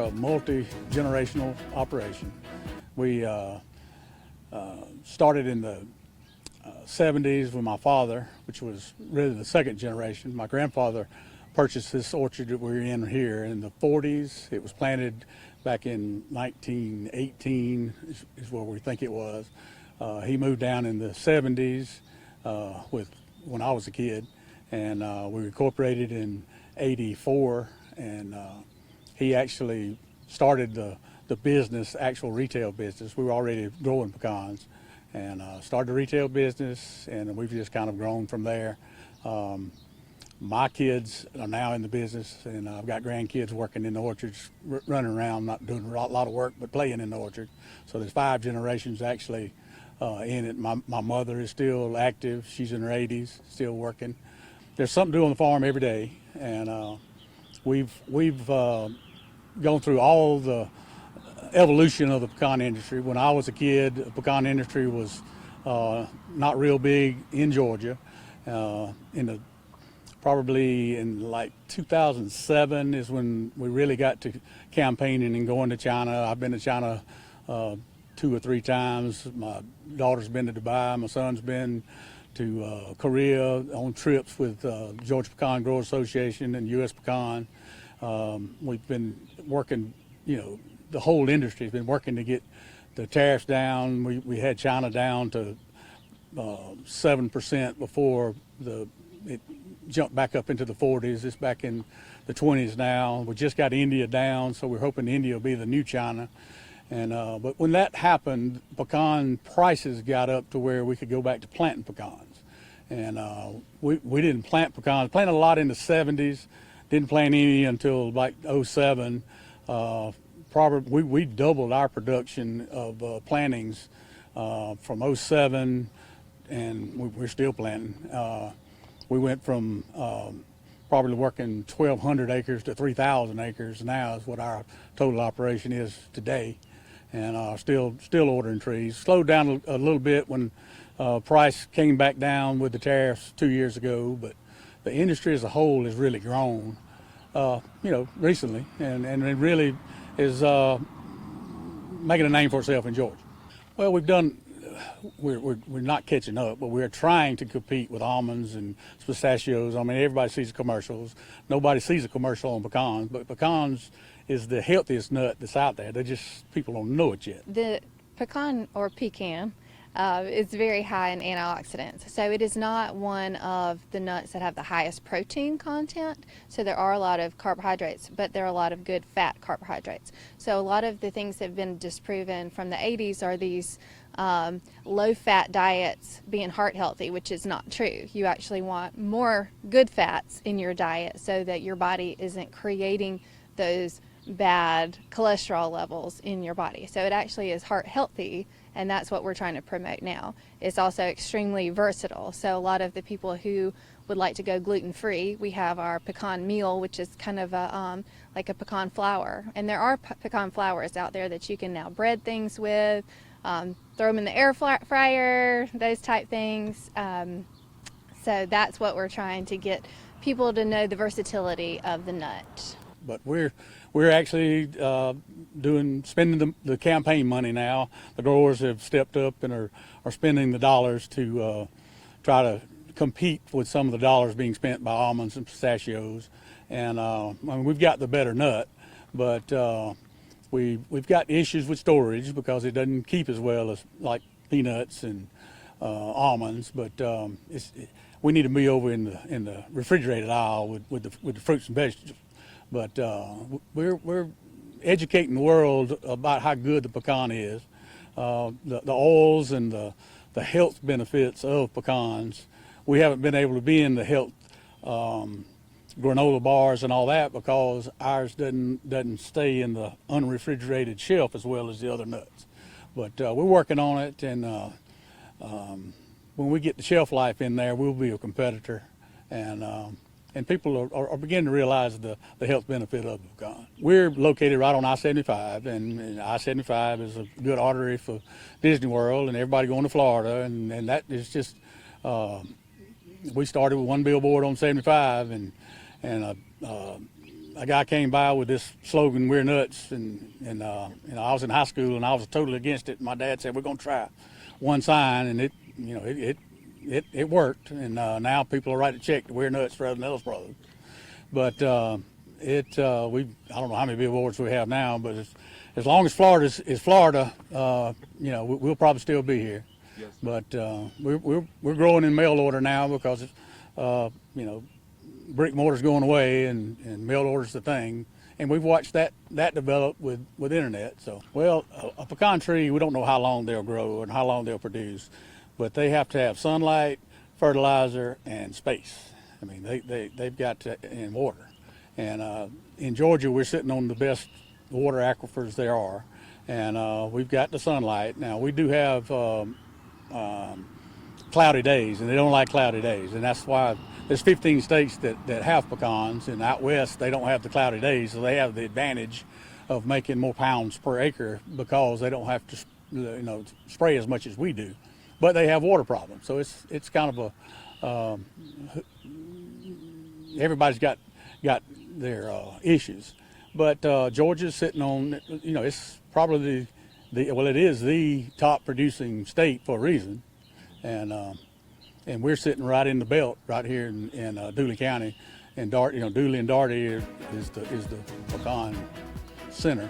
a multi-generational operation. We started in the 70s with my father, which was really the second generation. My grandfather purchased this orchard that we're in here in the 40s. It was planted back in 1918 is where we think it was. He moved down in the 70s when I was a kid, and we incorporated in 84, and he actually started the business, actual retail business. We were already growing pecans, and started the retail business, and we've just kind of grown from there. My kids are now in the business, and I've got grandkids working in the orchards, running around, not doing a lot of work, but playing in the orchard. So there's 5 generations actually in it. My mother is still active. She's in her 80s, still working. There's something to do on the farm every day, and we've gone through all the evolution of the pecan industry. When I was a kid, the pecan industry was not real big in Georgia. Probably in like 2007 is when we really got to campaigning and going to China. I've been to China 2 or 3 times. My daughter's been to Dubai. My son's been to Korea on trips with Georgia Pecan Growers Association and U.S. Pecan. We've been working, the whole industry has been working to get the tariffs down. We had China down to 7% before it jumped back up into the 40s. It's back in the 20s now. We just got India down, so we're hoping India will be the new China. And but when that happened, pecan prices got up to where we could go back to planting pecans. And we didn't plant pecans. Planted a lot in the 70s. Didn't plant any until like 07. Probably we doubled our production of plantings from 07, and we're still planting. We went from probably working 1,200 acres to 3,000 acres now is what our total operation is today, and still ordering trees. Slowed down a little bit when price came back down with the tariffs 2 years ago, but the industry as a whole has really grown, recently, and it really is making a name for itself in Georgia. Well, we're not catching up, but we're trying to compete with almonds and pistachios. I mean, everybody sees the commercials. Nobody sees a commercial on pecans, but pecans is the healthiest nut that's out there. People don't know it yet. The pecan or pecan is very high in antioxidants. So it is not one of the nuts that have the highest protein content. So there are a lot of carbohydrates, but there are a lot of good fat carbohydrates. So a lot of the things that have been disproven from the 80s are these low-fat diets being heart healthy, which is not true. You actually want more good fats in your diet so that your body isn't creating those bad cholesterol levels in your body. So it actually is heart healthy, and that's what we're trying to promote now. It's also extremely versatile. So a lot of the people who would like to go gluten-free, we have our pecan meal, which is kind of like a pecan flour. And there are pecan flours out there that you can now bread things with, throw them in the air fryer, those type things. So that's what we're trying to get people to know, the versatility of the nut. But we're actually spending the campaign money now. The growers have stepped up and are spending the dollars to try to compete with some of the dollars being spent by almonds and pistachios. And we've got the better nut, but we've got issues with storage because it doesn't keep as well as like peanuts and almonds. But we need to be over in the refrigerated aisle with the fruits and vegetables. But we're educating the world about how good the pecan is, the oils and the health benefits of pecans. We haven't been able to be in the health granola bars and all that because ours doesn't stay in the unrefrigerated shelf as well as the other nuts. But we're working on it, and when we get the shelf life in there, we'll be a competitor, and people are beginning to realize the health benefit of the pecan. We're located right on I-75, and I-75 is a good artery for Disney World and everybody going to Florida, and that is just, we started with one billboard on 75 and a guy came by with this slogan, "We're nuts," and I was in high school and I was totally against it. My dad said, "We're going to try one sign," and it worked. And now people are writing a check to "We're nuts" rather than Ellis Brothers. But I don't know how many billboards we have now, but as long as Florida is Florida, we'll probably still be here. Yes. But we're growing in mail order now because brick mortar's going away and mail order's the thing. And we've watched that develop with internet. So, well, a pecan tree, we don't know how long they'll grow and how long they'll produce, but they have to have sunlight, fertilizer, and space. I mean, they've got to, and water. And in Georgia, we're sitting on the best water aquifers there are, and we've got the sunlight. Now, we do have cloudy days, and they don't like cloudy days, and that's why there's 15 states that have pecans, and out west they don't have the cloudy days, so they have the advantage of making more pounds per acre because they don't have to spray as much as we do, but they have water problems. So it's kind of a everybody's got their issues, but Georgia's sitting on, it's probably it is the top producing state for a reason, and we're sitting right in the belt right here in Dooley County, and Dooley and Darty is the pecan center.